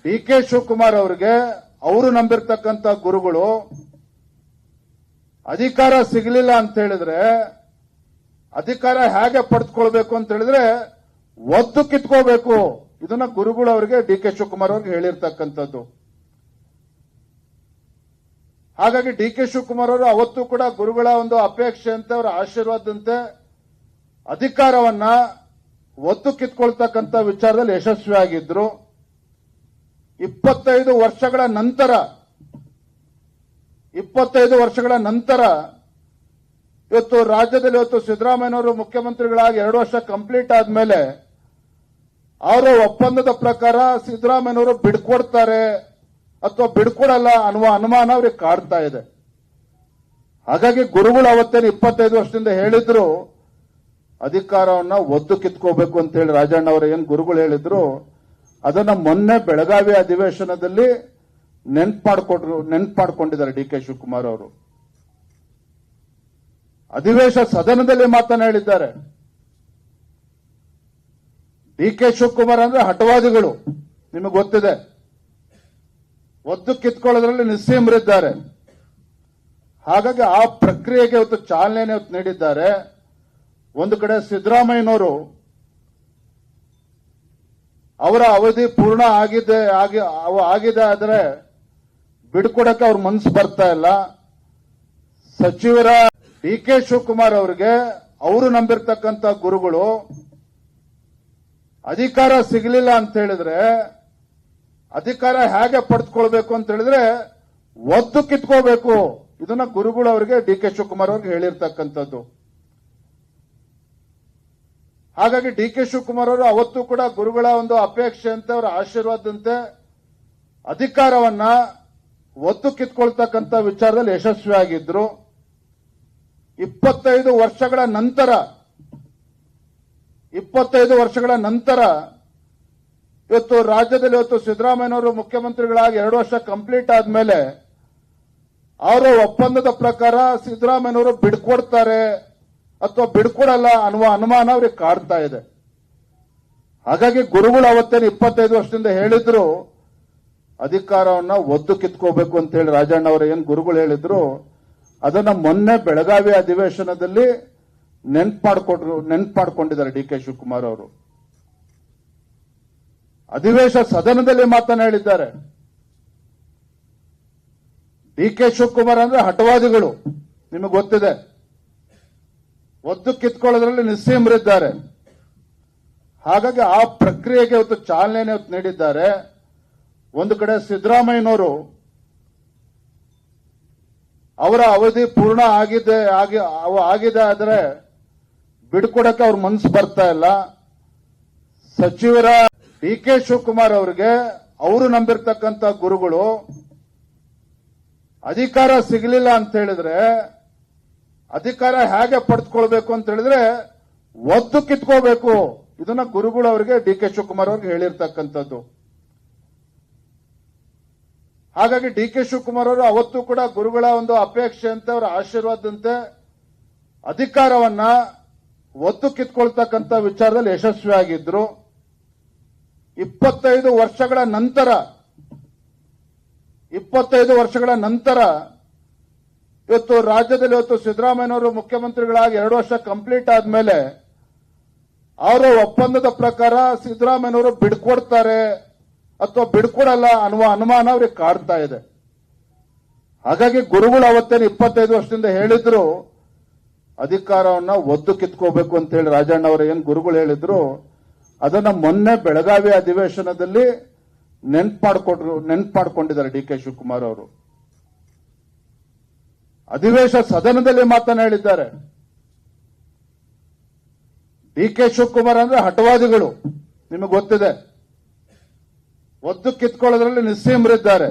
D K Shivakumar ಅವರಿಗೆ ಅವರು ನಂಬಿರ್ತಕ್ಕಂಥ ಗುರುಗಳು ಅಧಿಕಾರ ಸಿಗಲಿಲ್ಲ ಅಂತ ಹೇಳಿದ್ರೆ ಅಧಿಕಾರ ಹೇಗೆ ಪಡೆದುಕೊಳ್ಬೇಕು ಅಂತ ಹೇಳಿದ್ರೆ ಒದ್ದು ಕಿತ್ಕೋಬೇಕು. ಇದನ್ನ ಗುರುಗಳು ಅವರಿಗೆ ಡಿ ಕೆ ಶಿವಕುಮಾರ್ ಅವ್ರಿಗೆ ಹೇಳಿರ್ತಕ್ಕಂಥದ್ದು. ಹಾಗಾಗಿ ಡಿ ಕೆ ಶಿವಕುಮಾರ್ ಅವರು ಅವತ್ತು ಕೂಡ ಗುರುಗಳ ಒಂದು ಅಪೇಕ್ಷೆ ಅಂತೆ, ಅವರ ಆಶೀರ್ವಾದಂತೆ ಅಧಿಕಾರವನ್ನ ಒತ್ತು ಕಿತ್ಕೊಳ್ತಕ್ಕಂಥ ವಿಚಾರದಲ್ಲಿ ಯಶಸ್ವಿಯಾಗಿದ್ರು. 25 ವರ್ಷಗಳ ನಂತರ ಇವತ್ತು ರಾಜ್ಯದಲ್ಲಿ ಸಿದ್ದರಾಮಯ್ಯನವರು ಮುಖ್ಯಮಂತ್ರಿಗಳಾಗಿ 2 ವರ್ಷ ಕಂಪ್ಲೀಟ್ ಆದ್ಮೇಲೆ ಅವರ ಒಪ್ಪಂದದ ಪ್ರಕಾರ ಸಿದ್ದರಾಮಯ್ಯನವರು ಬಿಡ್ಕೊಡ್ತಾರೆ ಅಥವಾ ಬಿಡ್ಕೊಡಲ್ಲ ಅನ್ನುವ ಅನುಮಾನ ಅವ್ರಿಗೆ ಕಾಡ್ತಾ ಇದೆ. ಹಾಗಾಗಿ ಗುರುಗಳು ಅವತ್ತೇನು 25 ವರ್ಷದಿಂದ ಹೇಳಿದ್ರು ಅಧಿಕಾರವನ್ನ ಒದ್ದು ಕಿತ್ಕೋಬೇಕು ಅಂತ ಹೇಳಿ ರಾಜಣ್ಣ ಅವರು ಏನ್ ಗುರುಗಳು ಹೇಳಿದ್ರು ಅದನ್ನ ಮೊನ್ನೆ ಬೆಳಗಾವಿ ಅಧಿವೇಶನದಲ್ಲಿ ನೆನ್ಪು ಮಾಡ್ಕೊಂಡಿದ್ದಾರೆ ಡಿ ಕೆ ಶಿವಕುಮಾರ್ ಅವರು. ಸದನದಲ್ಲಿ ಮಾತನಾಡಿದ್ದಾರೆ. ಡಿ ಕೆ ಶಿವಕುಮಾರ್ ಅಂದ್ರೆ ಹಠವಾದಿಗಳು, ನಿಮಗೆ ಗೊತ್ತಿದೆ. ಒದ್ದು ಕಿತ್ಕೊಳ್ಳೋದ್ರಲ್ಲಿ ನಿಸ್ಸೀಮರಿದ್ದಾರೆ. ಹಾಗಾಗಿ ಆ ಪ್ರಕ್ರಿಯೆಗೆ ಇವತ್ತು ಚಾಲನೆ ನೀಡಿದ್ದಾರೆ. ಒಂದು ಕಡೆ ಸಿದ್ದರಾಮಯ್ಯನವರು ಅವರ ಅವಧಿ ಪೂರ್ಣ ಆಗಿದೆ ಆದರೆ ಬಿಡ್ಕೊಡಕ್ಕೆ ಅವ್ರ ಮನಸ್ಸು ಬರ್ತಾ ಇಲ್ಲ. ಸಚಿವರ ಡಿ ಕೆ ಶಿವಕುಮಾರ್ ಅವರಿಗೆ ಅವರು ನಂಬಿರ್ತಕ್ಕಂಥ ಗುರುಗಳು ಅಧಿಕಾರ ಸಿಗಲಿಲ್ಲ ಅಂತ ಹೇಳಿದ್ರೆ ಅಧಿಕಾರ ಹೇಗೆ ಪಡೆದುಕೊಳ್ಬೇಕು ಅಂತ ಹೇಳಿದ್ರೆ ಒದ್ದು ಕಿತ್ಕೋಬೇಕು. ಇದನ್ನ ಗುರುಗಳು ಅವರಿಗೆ ಡಿ ಕೆ ಶಿವಕುಮಾರ್ ಅವ್ರಿಗೆ ಹೇಳಿರ್ತಕ್ಕಂಥದ್ದು. ಹಾಗಾಗಿ ಡಿ ಕೆ ಶಿವಕುಮಾರ್ ಅವರು ಅವತ್ತು ಕೂಡ ಗುರುಗಳ ಒಂದು ಅಪೇಕ್ಷೆ ಅಂತೆ, ಅವರ ಆಶೀರ್ವಾದಂತೆ ಅಧಿಕಾರವನ್ನ ಒತ್ತು ಕಿತ್ಕೊಳ್ತಕ್ಕಂಥ ವಿಚಾರದಲ್ಲಿ ಯಶಸ್ವಿಯಾಗಿದ್ರು. 25 ವರ್ಷಗಳ ನಂತರ ಇವತ್ತು ರಾಜ್ಯದಲ್ಲಿ ಸಿದ್ದರಾಮಯ್ಯನವರು ಮುಖ್ಯಮಂತ್ರಿಗಳಾಗಿ 2 ವರ್ಷ ಕಂಪ್ಲೀಟ್ ಆದ್ಮೇಲೆ ಅವರ ಒಪ್ಪಂದದ ಪ್ರಕಾರ ಸಿದ್ದರಾಮಯ್ಯನವರು ಬಿಡ್ಕೊಡ್ತಾರೆ ಅಥವಾ ಬಿಡ್ಕೊಡಲ್ಲ ಅನ್ನುವ ಅನುಮಾನ ಅವ್ರಿಗೆ ಕಾಡ್ತಾ ಇದೆ. ಹಾಗಾಗಿ ಗುರುಗಳು ಅವತ್ತೇನು 25 ವರ್ಷದಿಂದ ಹೇಳಿದ್ರು ಅಧಿಕಾರವನ್ನ ಒದ್ದು ಕಿತ್ಕೋಬೇಕು ಅಂತ ಹೇಳಿ ರಾಜಣ್ಣ ಅವರು ಏನ್ ಗುರುಗಳು ಹೇಳಿದ್ರು ಅದನ್ನ ಮೊನ್ನೆ ಬೆಳಗಾವಿ ಅಧಿವೇಶನದಲ್ಲಿ ನೆನ್ಪು ಮಾಡ್ಕೊಂಡಿದ್ದಾರೆ ಡಿ ಕೆ ಶಿವಕುಮಾರ್ ಅವರು. ಸದನದಲ್ಲಿ ಮಾತನಾಡಿದ್ದಾರೆ. ಡಿ ಕೆ ಶಿವಕುಮಾರ್ ಅಂದ್ರೆ ಹಠವಾದಿಗಳು, ನಿಮಗೆ ಗೊತ್ತಿದೆ. ಒದ್ದು ಕಿತ್ಕೊಳ್ಳೋದ್ರಲ್ಲಿ ನಿಸ್ಸೀಮರಿದ್ದಾರೆ. ಹಾಗಾಗಿ ಆ ಪ್ರಕ್ರಿಯೆಗೆ ಇವತ್ತು ಚಾಲನೆ ನೀಡಿದ್ದಾರೆ. ಒಂದು ಕಡೆ ಸಿದ್ದರಾಮಯ್ಯನವರು ಅವರ ಅವಧಿ ಪೂರ್ಣ ಆಗಿದೆ ಆದರೆ ಬಿಡ್ಕೊಡಕ್ಕೆ ಅವ್ರ ಮನಸ್ಸು ಬರ್ತಾ ಇಲ್ಲ. ಸಚಿವರ ಡಿ ಕೆ ಶಿವಕುಮಾರ್ ಅವರಿಗೆ ಅವರು ನಂಬಿರ್ತಕ್ಕಂಥ ಗುರುಗಳು ಅಧಿಕಾರ ಸಿಗಲಿಲ್ಲ ಅಂತ ಹೇಳಿದ್ರೆ ಅಧಿಕಾರ ಹೇಗೆ ಪಡೆದುಕೊಳ್ಬೇಕು ಅಂತ ಹೇಳಿದ್ರೆ ಒದ್ದು ಕಿತ್ಕೋಬೇಕು. ಇದನ್ನ ಗುರುಗಳು ಅವರಿಗೆ ಡಿ ಕೆ ಶಿವಕುಮಾರ್ ಅವ್ರಿಗೆ ಹೇಳಿರ್ತಕ್ಕಂಥದ್ದು. ಹಾಗಾಗಿ ಡಿ ಕೆ ಶಿವಕುಮಾರ್ ಅವರು ಅವತ್ತು ಕೂಡ ಗುರುಗಳ ಒಂದು ಅಪೇಕ್ಷೆ ಅಂತೆ, ಅವರ ಆಶೀರ್ವಾದಂತೆ ಅಧಿಕಾರವನ್ನ ಒತ್ತು ಕಿತ್ಕೊಳ್ತಕ್ಕಂಥ ವಿಚಾರದಲ್ಲಿ ಯಶಸ್ವಿಯಾಗಿದ್ರು. 25 ವರ್ಷಗಳ ನಂತರ ಇವತ್ತು ರಾಜ್ಯದಲ್ಲಿ ಸಿದ್ದರಾಮಯ್ಯನವರು ಮುಖ್ಯಮಂತ್ರಿಗಳಾಗಿ 2 ವರ್ಷ ಕಂಪ್ಲೀಟ್ ಆದ್ಮೇಲೆ ಅವರ ಒಪ್ಪಂದದ ಪ್ರಕಾರ ಸಿದ್ದರಾಮಯ್ಯನವರು ಬಿಡ್ಕೊಡ್ತಾರೆ ಅಥವಾ ಬಿಡ್ಕೊಡಲ್ಲ ಅನ್ನುವ ಅನುಮಾನ ಅವ್ರಿಗೆ ಕಾಡ್ತಾ ಇದೆ. ಹಾಗಾಗಿ ಗುರುಗಳು ಅವತ್ತೇನು 25 ವರ್ಷದಿಂದ ಹೇಳಿದ್ರು ಅಧಿಕಾರವನ್ನ ಒದ್ದು ಕಿತ್ಕೋಬೇಕು ಅಂತ ಹೇಳಿ ರಾಜಣ್ಣ ಅವರು ಏನ್ ಗುರುಗಳು ಹೇಳಿದ್ರು ಅದನ್ನ ಮೊನ್ನೆ ಬೆಳಗಾವಿ ಅಧಿವೇಶನದಲ್ಲಿ ನೆನ್ಪು ಮಾಡ್ಕೊಂಡಿದ್ದಾರೆ ಡಿ ಕೆ ಶಿವಕುಮಾರ್ ಅವರು. ಸದನದಲ್ಲಿ ಮಾತನಾಡಿದ್ದಾರೆ. ಡಿ ಕೆ ಶಿವಕುಮಾರ್ ಅಂದ್ರೆ ಹಠವಾದಿಗಳು, ನಿಮಗೆ ಗೊತ್ತಿದೆ. ಒದ್ದು ಕಿತ್ಕೊಳ್ಳೋದ್ರಲ್ಲಿ ನಿಸ್ಸೀಮರಿದ್ದಾರೆ.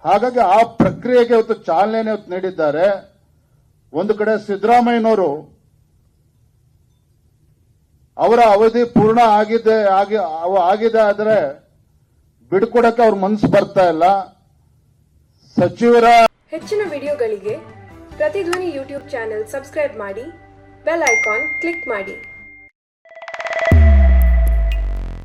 ಹಾಗಾಗಿ ಆ ಪ್ರಕ್ರಿಯೆಗೆ ಇವತ್ತು ಚಾಲನೆ ನೀಡಿದ್ದಾರೆ. ಒಂದು ಕಡೆ ಸಿದ್ದರಾಮಯ್ಯನವರು ಅವರ ಅವಧಿ ಪೂರ್ಣ ಆಗಿದೆ ಆದರೆ ಬಿಡ್ಕೊಡಕ್ಕೆ ಅವ್ರ ಮನಸ್ಸು ಬರ್ತಾ ಇಲ್ಲ. ಸಚಿವರ ಹೆಚ್ಚಿನ ವಿಡಿಯೋಗಳಿಗೆ ಪ್ರತಿಧ್ವನಿ ಯೂಟ್ಯೂಬ್ ಚಾನೆಲ್ ಸಬ್ಸ್ಕ್ರೈಬ್ ಮಾಡಿ, ಬೆಲ್ ಐಕಾನ್ ಕ್ಲಿಕ್ ಮಾಡಿ.